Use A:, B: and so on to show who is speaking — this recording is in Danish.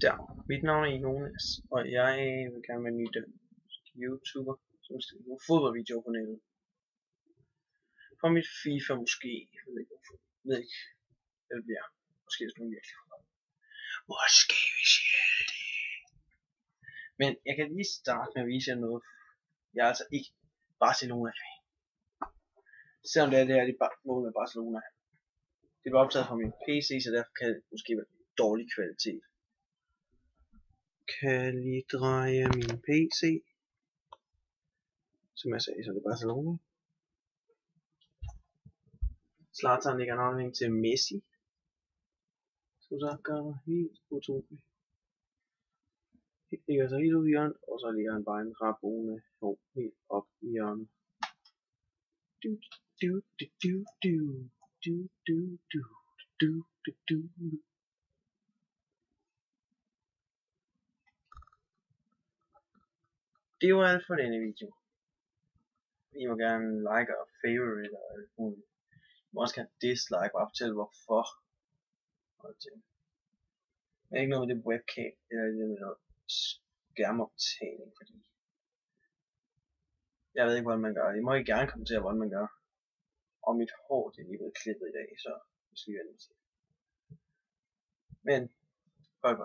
A: Der. Mit navn er Jonas, og jeg vil gerne være ny YouTuber, som skal lave fodboldvideoer på nettet. Fra mit FIFA måske, jeg ved ikke, hvad det bliver. Måske det bliver virkelig for meget. Måske hvis jeg er heldig. Men jeg kan lige starte med at vise jer noget. Jeg er altså ikke Barcelona-fan. Selvom det er de mål med Barcelona. Det var optaget fra min PC, så derfor kan det måske være dårlig kvalitet. Kan lige dreje min PC. Som jeg sagde, så det er Barcelona. Zlatan ligger en afdeling til Messi. Så så gør det helt utroligt. Det ligger så helt ude i hjørnet, og så ligger han bare en Rabona helt op i hjørnet. Det var alt for denne video. I må gerne like og favorite og alt muligt. I må også gerne dislike og fortælle hvorfor. Men ikke noget med det webcam eller det med noget skærmoptagning, fordi jeg ved ikke hvordan man gør. I må ikke gerne kommentere hvordan man gør. Og mit hår det er lige blevet klippet i dag, så det skal vi vende til. Men godt.